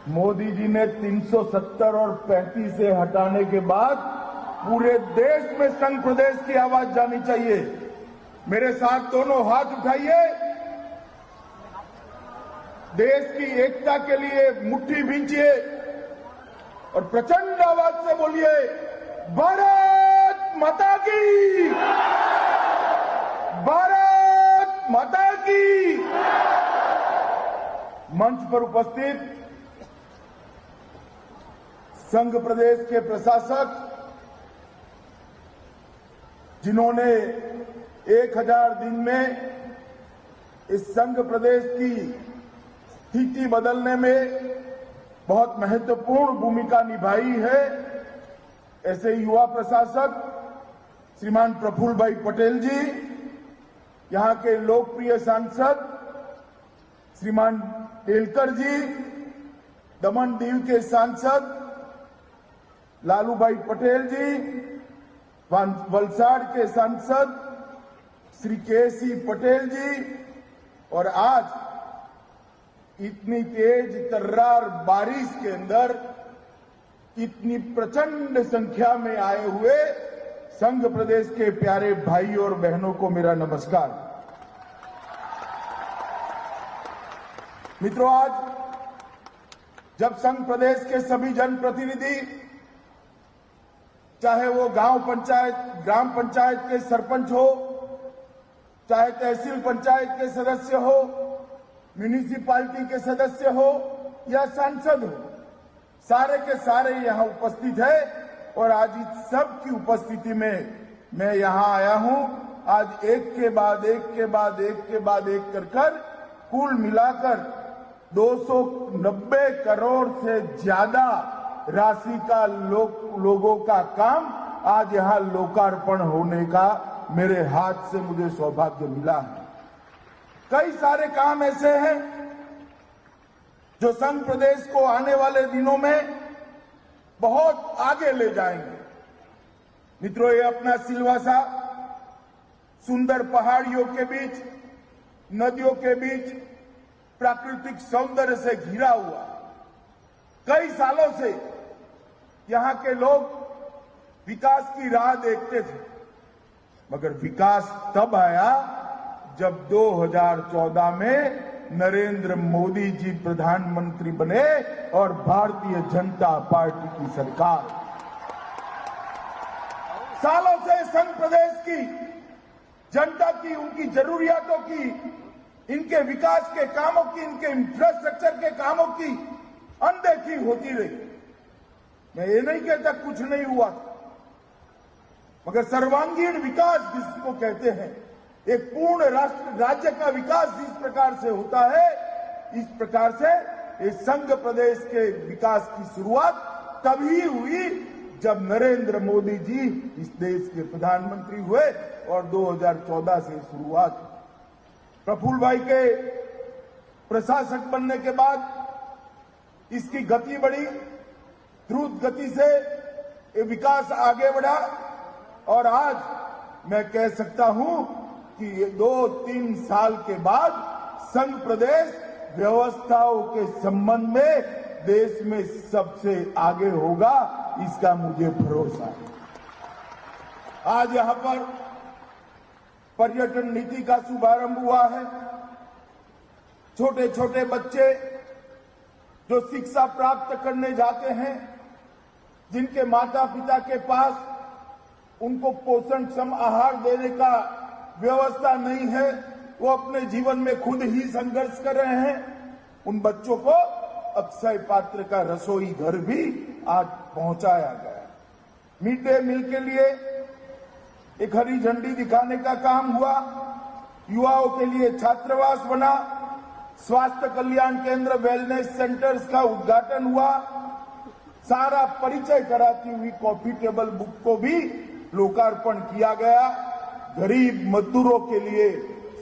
मोदी जी ने 370 और 35 से हटाने के बाद पूरे देश में संघ प्रदेश की आवाज जानी चाहिए। मेरे साथ दोनों हाथ उठाइए, देश की एकता के लिए मुट्ठी भींचिए और प्रचंड आवाज से बोलिए, भारत माता की, भारत माता की। मंच पर उपस्थित संघ प्रदेश के प्रशासक, जिन्होंने 1000 दिन में इस संघ प्रदेश की स्थिति बदलने में बहुत महत्वपूर्ण भूमिका निभाई है, ऐसे युवा प्रशासक श्रीमान प्रफुल्ल भाई पटेल जी, यहां के लोकप्रिय सांसद श्रीमान टेलकर जी, दमन दीव के सांसद लालू भाई पटेल जी, वलसाड़ के सांसद श्री के.सी. पटेल जी, और आज इतनी तेज तर्रार बारिश के अंदर इतनी प्रचंड संख्या में आए हुए संघ प्रदेश के प्यारे भाई और बहनों को मेरा नमस्कार। मित्रों, आज जब संघ प्रदेश के सभी जनप्रतिनिधि, चाहे वो गांव पंचायत, ग्राम पंचायत के सरपंच हो, चाहे तहसील पंचायत के सदस्य हो, म्यूनिसिपालिटी के सदस्य हो या सांसद हो, सारे के सारे यहां उपस्थित है। और आज इस सब की उपस्थिति में मैं यहां आया हूं। आज एक के बाद एक के बाद एक के बाद एक कर कुल मिलाकर 290 करोड़ से ज्यादा राशि का लोगों का काम आज यहां लोकार्पण होने का मेरे हाथ से मुझे सौभाग्य मिला है। कई सारे काम ऐसे हैं जो संघ प्रदेश को आने वाले दिनों में बहुत आगे ले जाएंगे। मित्रों, ये अपना सिलवासा सुंदर पहाड़ियों के बीच, नदियों के बीच प्राकृतिक सौंदर्य से घिरा हुआ, कई सालों से यहां के लोग विकास की राह देखते थे, मगर विकास तब आया जब 2014 में नरेंद्र मोदी जी प्रधानमंत्री बने और भारतीय जनता पार्टी की सरकार। सालों से संघ प्रदेश की जनता की, उनकी जरूरियातों की, इनके विकास के कामों की, इनके इंफ्रास्ट्रक्चर के कामों की अनदेखी होती रही। मैं ये नहीं कहता कुछ नहीं हुआ, मगर सर्वांगीण विकास जिसको कहते हैं, एक पूर्ण राज्य का विकास जिस प्रकार से होता है, इस प्रकार से इस संघ प्रदेश के विकास की शुरुआत तभी हुई जब नरेंद्र मोदी जी इस देश के प्रधानमंत्री हुए और 2014 से शुरुआत हुई। प्रफुल्ल भाई के प्रशासक बनने के बाद इसकी गति बढ़ी, द्रुत गति से ये विकास आगे बढ़ा और आज मैं कह सकता हूं कि 2-3 साल के बाद संघ प्रदेश व्यवस्थाओं के संबंध में देश में सबसे आगे होगा, इसका मुझे भरोसा है। आज यहां पर पर्यटन नीति का शुभारंभ हुआ है। छोटे छोटे बच्चे जो शिक्षा प्राप्त करने जाते हैं, जिनके माता पिता के पास उनको पोषणक्षम आहार देने का व्यवस्था नहीं है, वो अपने जीवन में खुद ही संघर्ष कर रहे हैं, उन बच्चों को अक्षय पात्र का रसोई घर भी आज पहुंचाया गया। मिड डे मील के लिए एक हरी झंडी दिखाने का काम हुआ, युवाओं के लिए छात्रावास बना, स्वास्थ्य कल्याण केंद्र वेलनेस सेंटर्स का उद्घाटन हुआ, सारा परिचय कराती हुई कॉफी टेबल बुक को भी लोकार्पण किया गया। गरीब मजदूरों के लिए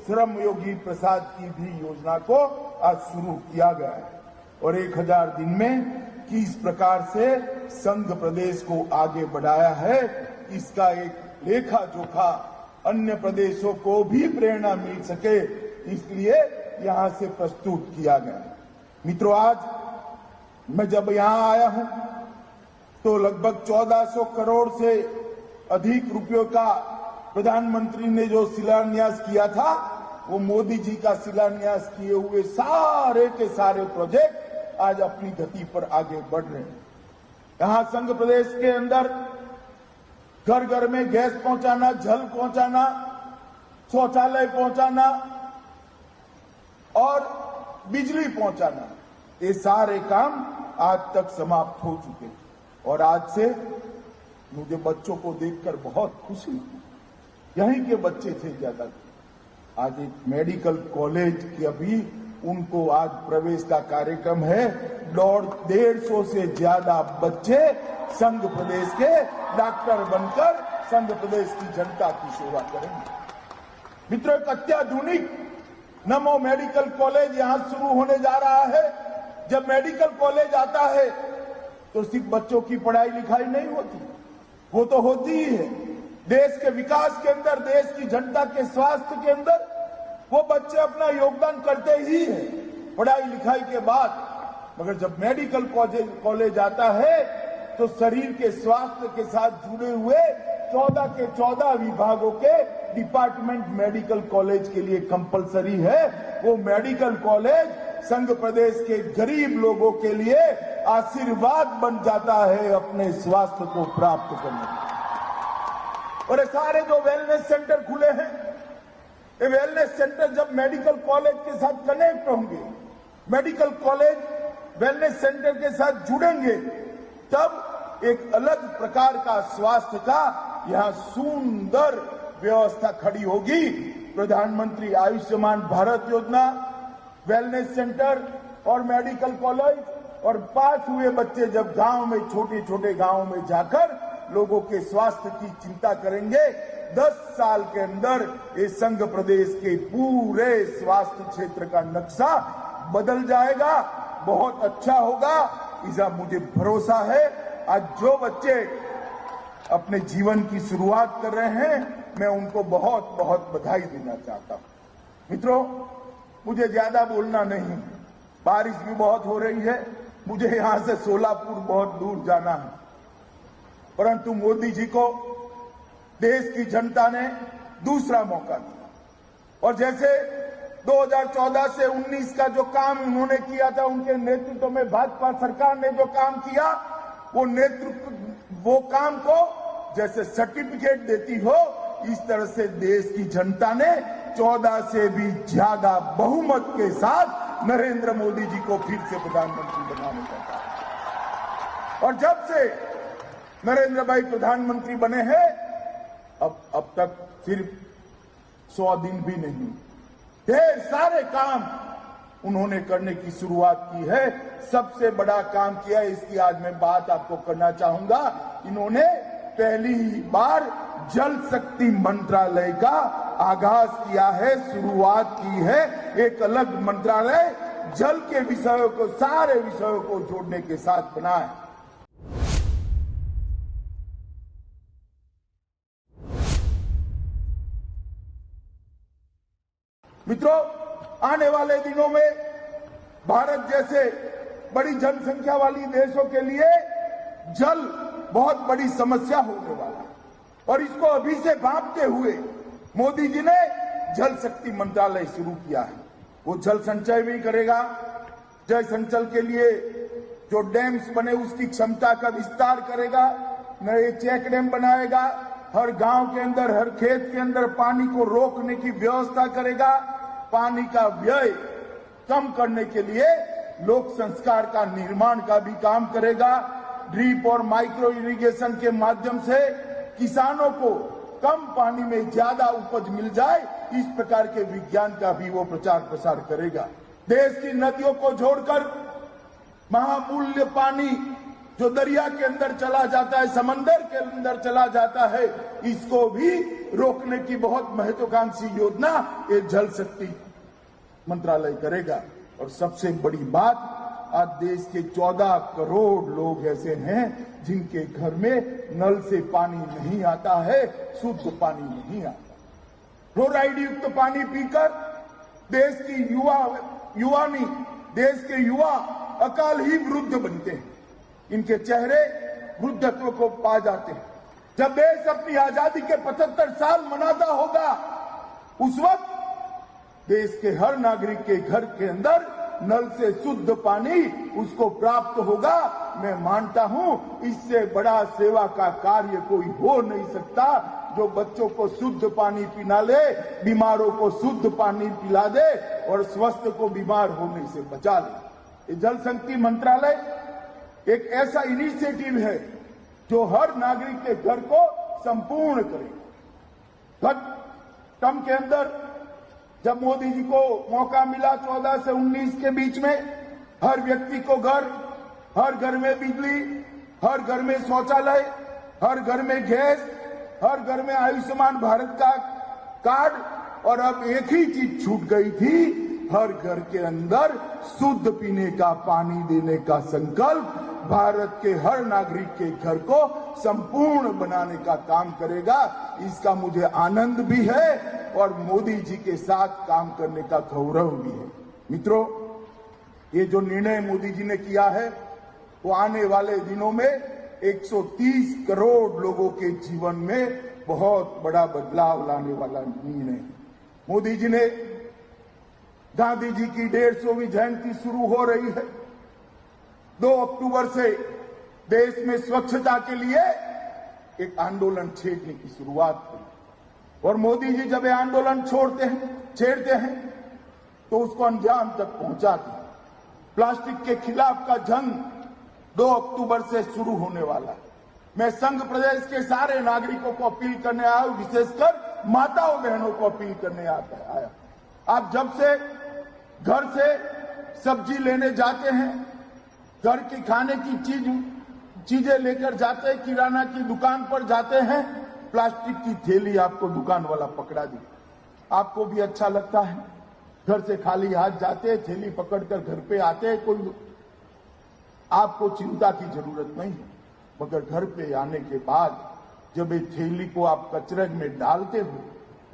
श्रम योगी प्रसाद की भी योजना को आज शुरू किया गया है और 1000 दिन में किस प्रकार से संघ प्रदेश को आगे बढ़ाया है, इसका एक लेखा जोखा अन्य प्रदेशों को भी प्रेरणा मिल सके, इसलिए यहां से प्रस्तुत किया गया। मित्रों, आज मैं जब यहां आया हूं तो लगभग 1400 करोड़ से अधिक रुपयों का प्रधानमंत्री ने जो शिलान्यास किया था, वो मोदी जी का शिलान्यास किए हुए सारे के सारे प्रोजेक्ट आज अपनी गति पर आगे बढ़ रहे हैं। यहां संघ प्रदेश के अंदर घर घर में गैस पहुंचाना, जल पहुंचाना, शौचालय पहुंचाना और बिजली पहुंचाना, ये सारे काम आज तक समाप्त हो चुके हैं। और आज से मुझे बच्चों को देखकर बहुत खुशी हुई। यहीं के बच्चे थे ज्यादातर। आज एक मेडिकल कॉलेज की अभी उनको आज प्रवेश का कार्यक्रम है। 150 से ज्यादा बच्चे संघ प्रदेश के डॉक्टर बनकर संघ प्रदेश की जनता की सेवा करेंगे। मित्रों, एक अत्याधुनिक नमो मेडिकल कॉलेज यहां शुरू होने जा रहा है। जब मेडिकल कॉलेज आता है तो सिर्फ बच्चों की पढ़ाई लिखाई नहीं होती, वो तो होती ही है देश के विकास के अंदर, देश की जनता के स्वास्थ्य के अंदर वो बच्चे अपना योगदान करते ही हैं पढ़ाई लिखाई के बाद। मगर जब मेडिकल कॉलेज आता है तो शरीर के स्वास्थ्य के साथ जुड़े हुए 14 के 14 विभागों के डिपार्टमेंट मेडिकल कॉलेज के लिए कंपलसरी है। वो मेडिकल कॉलेज संघ प्रदेश के गरीब लोगों के लिए आशीर्वाद बन जाता है अपने स्वास्थ्य को प्राप्त करने में। और ये सारे जो वेलनेस सेंटर खुले हैं, ये वेलनेस सेंटर जब मेडिकल कॉलेज के साथ कनेक्ट होंगे, मेडिकल कॉलेज वेलनेस सेंटर के साथ जुड़ेंगे, तब एक अलग प्रकार का स्वास्थ्य का यहां सुंदर व्यवस्था खड़ी होगी। प्रधानमंत्री आयुष्मान भारत योजना, वेलनेस सेंटर और मेडिकल कॉलेज, और पास हुए बच्चे जब गांव में, छोटे छोटे गांवों में जाकर लोगों के स्वास्थ्य की चिंता करेंगे, 10 साल के अंदर ये संघ प्रदेश के पूरे स्वास्थ्य क्षेत्र का नक्शा बदल जाएगा। बहुत अच्छा होगा, इसका मुझे भरोसा है। आज जो बच्चे अपने जीवन की शुरुआत कर रहे हैं, मैं उनको बहुत बहुत बधाई देना चाहता हूं। मित्रों, मुझे ज्यादा बोलना नहीं, बारिश भी बहुत हो रही है, मुझे यहां से सोलापुर बहुत दूर जाना है, परंतु मोदी जी को देश की जनता ने दूसरा मौका दिया। और जैसे 2014 से 19 का जो काम उन्होंने किया था, उनके नेतृत्व में भाजपा सरकार ने जो काम किया, वो काम को जैसे सर्टिफिकेट देती हो, इस तरह से देश की जनता ने 14 से भी ज्यादा बहुमत के साथ नरेंद्र मोदी जी को फिर से प्रधानमंत्री बनाने का कहा। और जब से नरेंद्र भाई प्रधानमंत्री बने हैं, अब तक सिर्फ 100 दिन भी नहीं, ढेर सारे काम उन्होंने करने की शुरुआत की है। सबसे बड़ा काम किया, इसकी आज मैं बात आपको करना चाहूंगा। इन्होंने पहली बार जल शक्ति मंत्रालय का आगाज किया है, शुरुआत की है। एक अलग मंत्रालय जल के विषयों को, सारे विषयों को जोड़ने के साथ बना है। मित्रों, आने वाले दिनों में भारत जैसे बड़ी जनसंख्या वाली देशों के लिए जल बहुत बड़ी समस्या होने वाला है, और इसको अभी से भांपते हुए मोदी जी ने जल शक्ति मंत्रालय शुरू किया है। वो जल संचय भी करेगा, जल संचय के लिए जो डैम्स बने उसकी क्षमता का विस्तार करेगा, नए चेक डैम बनाएगा, हर गांव के अंदर, हर खेत के अंदर पानी को रोकने की व्यवस्था करेगा, पानी का व्यय कम करने के लिए लोक संस्कार का निर्माण का भी काम करेगा। ड्रिप और माइक्रो इरिगेशन के माध्यम से किसानों को कम पानी में ज्यादा उपज मिल जाए, इस प्रकार के विज्ञान का भी वो प्रचार प्रसार करेगा। देश की नदियों को जोड़कर महामूल्य पानी जो दरिया के अंदर चला जाता है, समंदर के अंदर चला जाता है, इसको भी रोकने की बहुत महत्वाकांक्षी योजना ये जल शक्ति मंत्रालय करेगा। और सबसे बड़ी बात, आज देश के 14 करोड़ लोग ऐसे हैं जिनके घर में नल से पानी नहीं आता है, शुद्ध पानी नहीं आता। फ्लोराइड युक्त पानी पीकर देश की युवानी, देश के युवा अकाल ही वृद्ध बनते हैं, इनके चेहरे वृद्धत्व को पा जाते हैं। जब देश अपनी आजादी के 75 साल मनाता होगा, उस वक्त देश के हर नागरिक के घर के अंदर नल से शुद्ध पानी उसको प्राप्त होगा। मैं मानता हूं इससे बड़ा सेवा का कार्य कोई हो नहीं सकता, जो बच्चों को शुद्ध पानी पिला ले, बीमारों को शुद्ध पानी पिला दे और स्वस्थ को बीमार होने से बचा ले। जल शक्ति मंत्रालय एक ऐसा इनिशिएटिव है जो हर नागरिक के घर को संपूर्ण करे। गत टर्म के अंदर जब मोदी जी को मौका मिला 14 से 19 के बीच में, हर व्यक्ति को घर, हर घर में बिजली, हर घर में शौचालय, हर घर में गैस, हर घर में आयुष्मान भारत का कार्ड, और अब एक ही चीज छूट गई थी, हर घर के अंदर शुद्ध पीने का पानी देने का संकल्प भारत के हर नागरिक के घर को संपूर्ण बनाने का काम करेगा। इसका मुझे आनंद भी है और मोदी जी के साथ काम करने का गौरव भी है। मित्रों, ये जो निर्णय मोदी जी ने किया है वो आने वाले दिनों में 130 करोड़ लोगों के जीवन में बहुत बड़ा बदलाव लाने वाला निर्णय है। मोदी जी ने गांधी जी की 150वीं जयंती शुरू हो रही है। 2 अक्टूबर से देश में स्वच्छता के लिए एक आंदोलन छेड़ने की शुरुआत हुई और मोदी जी जब ये आंदोलन छेड़ते हैं तो उसको अंजाम तक पहुंचाते हैं। प्लास्टिक के खिलाफ का जंग 2 अक्टूबर से शुरू होने वाला है। मैं संघ प्रदेश के सारे नागरिकों को अपील करने आया हूं, विशेषकर माताओं बहनों को अपील करने आया। आप जब से घर से सब्जी लेने जाते हैं, घर की खाने की चीजें लेकर जाते हैं, किराना की दुकान पर जाते हैं, प्लास्टिक की थैली आपको दुकान वाला पकड़ा दी। आपको भी अच्छा लगता है, घर से खाली हाथ जाते हैं, थैली पकड़कर घर पे आते हैं, कोई आपको चिंता की जरूरत नहीं है। मगर घर पे आने के बाद जब ये थैली को आप कचरे में डालते हो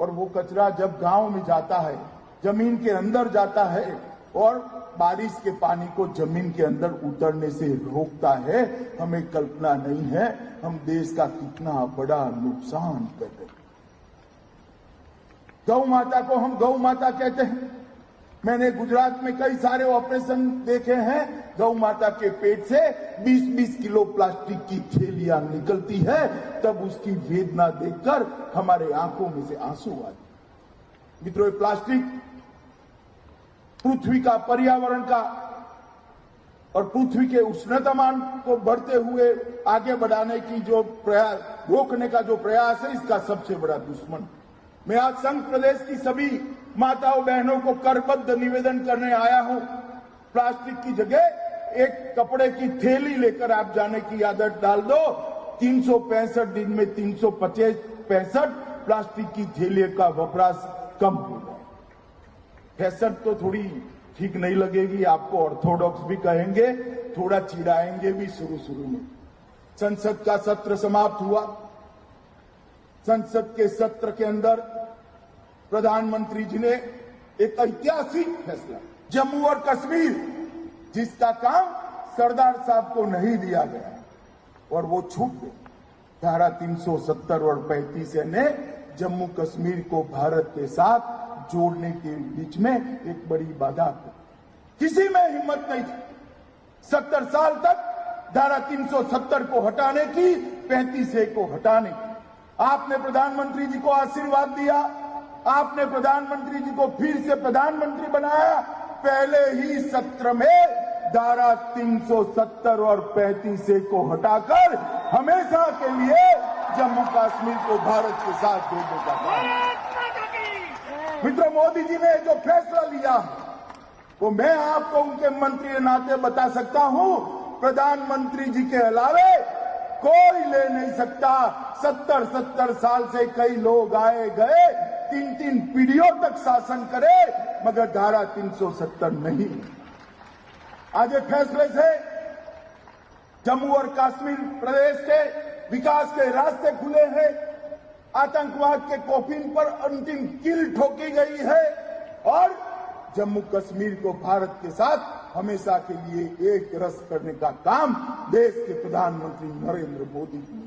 और वो कचरा जब गांव में जाता है, जमीन के अंदर जाता है और बारिश के पानी को जमीन के अंदर उतरने से रोकता है, हमें कल्पना नहीं है हम देश का कितना बड़ा नुकसान कर रहे हैं। गौ माता को हम गौ माता कहते हैं। मैंने गुजरात में कई सारे ऑपरेशन देखे हैं, गौ माता के पेट से 20-20 किलो प्लास्टिक की थैलियां निकलती है, तब उसकी वेदना देखकर हमारे आंखों में से आंसू आते। मित्रों, प्लास्टिक पृथ्वी का, पर्यावरण का और पृथ्वी के उष्णतामान को बढ़ते हुए आगे बढ़ाने की जो प्रयास, रोकने का जो प्रयास है, इसका सबसे बड़ा दुश्मन। मैं आज संघ प्रदेश की सभी माताओं बहनों को करबद्ध निवेदन करने आया हूं, प्लास्टिक की जगह एक कपड़े की थैली लेकर आप जाने की आदत डाल दो। 365 दिन में 365 प्लास्टिक की थैली का वपराश कम होगा। फैशन तो थोड़ी ठीक नहीं लगेगी, आपको ऑर्थोडॉक्स भी कहेंगे, थोड़ा चिढ़ाएंगे भी शुरू में। संसद का सत्र समाप्त हुआ। संसद के सत्र के अंदर प्रधानमंत्री जी ने एक ऐतिहासिक फैसला, जम्मू और कश्मीर जिसका काम सरदार साहब को नहीं दिया गया और वो छूट गई। धारा 370 और 35 ने जम्मू कश्मीर को भारत के साथ जोड़ने के बीच में एक बड़ी बाधा थी। किसी में हिम्मत नहीं थी 70 साल तक धारा 370 को हटाने की, 35 को हटाने की। आपने प्रधानमंत्री जी को आशीर्वाद दिया, आपने प्रधानमंत्री जी को फिर से प्रधानमंत्री बनाया। पहले ही सत्र में धारा 370 और 35 को हटाकर हमेशा के लिए जम्मू कश्मीर को भारत के साथ जोड़ने का काम। मित्रों, मोदी जी ने जो फैसला लिया वो मैं आपको उनके मंत्री के नाते बता सकता हूं, प्रधानमंत्री जी के अलावे कोई ले नहीं सकता। 70 साल से कई लोग आए गए, 3 पीढ़ियों तक शासन करे, मगर धारा 370 नहीं। आज ये फैसले से जम्मू और कश्मीर प्रदेश के विकास के रास्ते खुले हैं। आतंकवाद के कोफिन पर अंतिम कील ठोकी गई है और जम्मू कश्मीर को भारत के साथ हमेशा के लिए एक रस करने का काम देश के प्रधानमंत्री नरेंद्र मोदी ने,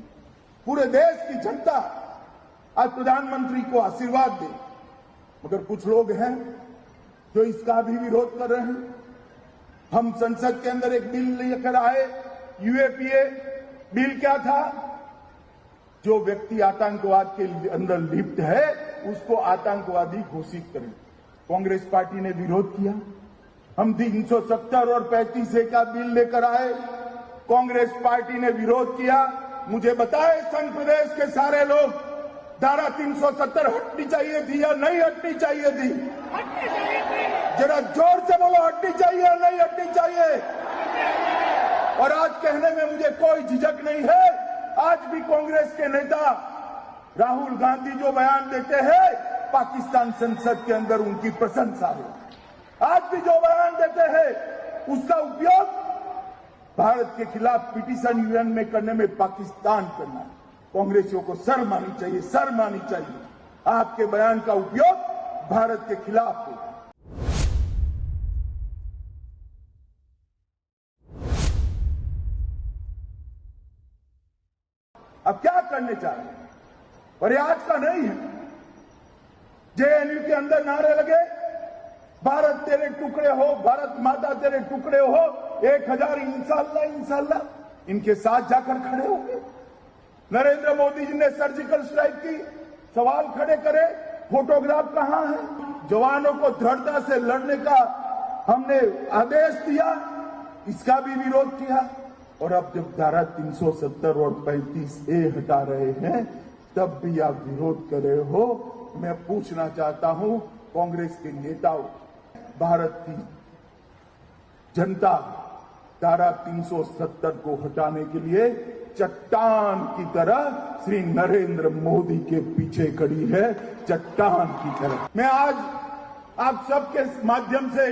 पूरे देश की जनता आज प्रधानमंत्री को आशीर्वाद दे। मगर कुछ लोग हैं जो इसका भी विरोध कर रहे हैं। हम संसद के अंदर एक बिल लेकर आए, यूएपीए बिल क्या था? जो व्यक्ति आतंकवाद के अंदर लिप्त है उसको आतंकवादी घोषित करें। कांग्रेस पार्टी ने विरोध किया। हम 370 और 35A का बिल लेकर आए, कांग्रेस पार्टी ने विरोध किया। मुझे बताए संघ प्रदेश के सारे लोग, धारा 370 हटनी चाहिए थी या नहीं हटनी चाहिए थी? जरा जोर से बोलो, हटनी चाहिए या नहीं हटनी चाहिए? और आज कहने में मुझे कोई झिझक नहीं है। आज भी कांग्रेस के नेता राहुल गांधी जो बयान देते हैं, पाकिस्तान संसद के अंदर उनकी प्रशंसा है। आज भी जो बयान देते हैं उसका उपयोग भारत के खिलाफ पिटीशन यूएन में करने में पाकिस्तान करना है। कांग्रेसियों को शर्म आनी चाहिए, शर्म आनी चाहिए। आपके बयान का उपयोग भारत के खिलाफ हो। अब क्या करने जा रहे हैं? और ये आज का नहीं है। जेएनयू के अंदर नारे लगे, भारत तेरे टुकड़े हो, भारत माता तेरे टुकड़े हो, 1000 इंशाल्लाह इंशाल्लाह। इनके साथ जाकर खड़े होंगे। नरेंद्र मोदी जी ने सर्जिकल स्ट्राइक की, सवाल खड़े करे, फोटोग्राफ कहां है? जवानों को दृढ़ता से लड़ने का हमने आदेश दिया, इसका भी विरोध किया। और अब जब धारा 370 और 35A हटा रहे हैं तब भी आप विरोध कर रहे हो। मैं पूछना चाहता हूं कांग्रेस के नेताओं, भारत की जनता धारा 370 को हटाने के लिए चट्टान की तरह श्री नरेंद्र मोदी के पीछे खड़ी है, चट्टान की तरह। मैं आज आप सबके माध्यम से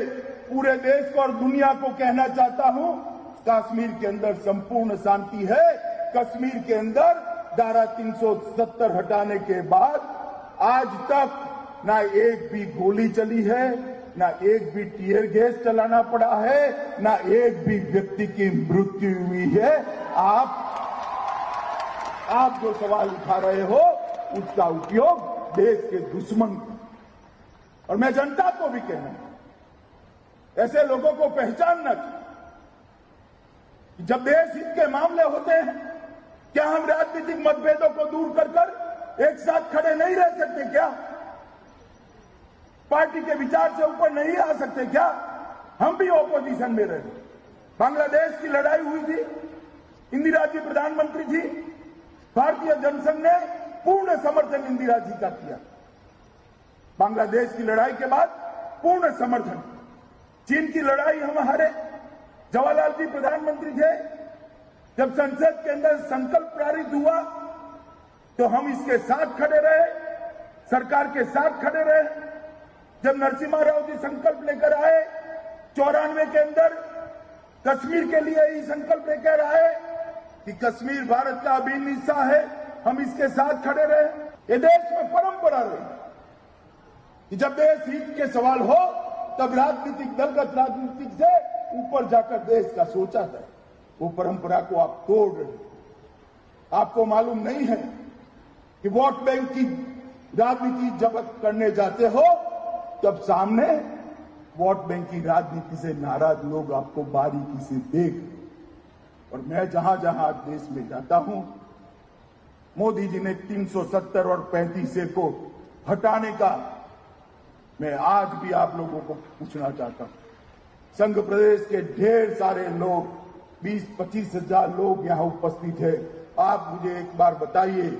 पूरे देश को और दुनिया को कहना चाहता हूं, कश्मीर के अंदर संपूर्ण शांति है। कश्मीर के अंदर धारा 370 हटाने के बाद आज तक ना एक भी गोली चली है, ना एक भी टीयर गैस चलाना पड़ा है, ना एक भी व्यक्ति की मृत्यु हुई है। आप जो सवाल उठा रहे हो उसका उपयोग देश के दुश्मन को, और मैं जनता को भी कहना, ऐसे लोगों को पहचानना चाहिए। जब देश हित के मामले होते हैं, क्या हम राजनीतिक मतभेदों को दूर कर कर एक साथ खड़े नहीं रह सकते क्या? पार्टी के विचार से ऊपर नहीं आ सकते क्या? हम भी ऑपोजिशन में रहे। बांग्लादेश की लड़ाई हुई थी, इंदिरा जी प्रधानमंत्री थी, भारतीय जनसंघ ने पूर्ण समर्थन इंदिरा जी का किया। बांग्लादेश की लड़ाई के बाद पूर्ण समर्थन। चीन की लड़ाई हम हारे, जवाहरलाल जी प्रधानमंत्री थे। जब संसद के अंदर संकल्प पारित हुआ तो हम इसके साथ खड़े रहे, सरकार के साथ खड़े रहे। जब नरसिम्हा राव जी संकल्प लेकर आए 94 के अंदर, कश्मीर के लिए ही संकल्प लेकर आए कि कश्मीर भारत का अभिन्न हिस्सा है, हम इसके साथ खड़े रहे। ये देश में परंपरा रही कि जब देश हित के सवाल हो तब राजनीतिक दलगत राजनीतिक से ऊपर जाकर देश का सोचा है। वो परंपरा को आप तोड़ रहे हैं। आपको मालूम नहीं है कि वोट बैंक की राजनीति जब करने जाते हो तब सामने वोट बैंक की राजनीति से नाराज लोग आपको बारीकी से देख। और मैं जहां जहां देश में जाता हूं, मोदी जी ने 370 और 35A को हटाने का मैं आज भी आप लोगों को पूछना चाहता हूं। संघ प्रदेश के ढेर सारे लोग, 20-25 हजार लोग यहां उपस्थित है। आप मुझे एक बार बताइए,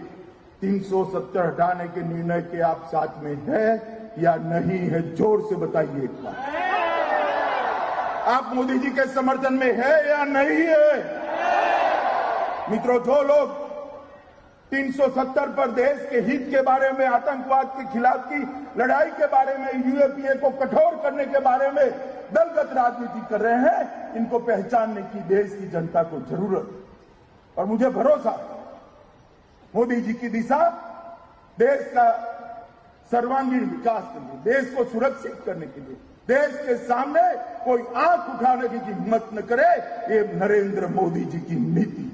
370 हटाने के निर्णय के आप साथ में है या नहीं है? जोर से बताइए एक बार। आप मोदी जी के समर्थन में है या नहीं है? मित्रों, जो लोग 370 पर देश के हित के बारे में, आतंकवाद के खिलाफ की लड़ाई के बारे में, यूएपीए को कठोर करने के बारे में दलगत राजनीति कर रहे हैं, इनको पहचानने की देश की जनता को जरूरत है। और मुझे भरोसा, मोदी जी की दिशा देश का सर्वांगीण विकास के लिए, देश को सुरक्षित करने के लिए, देश के सामने कोई आंख उठाने की हिम्मत न करे, ये नरेंद्र मोदी जी की नीति।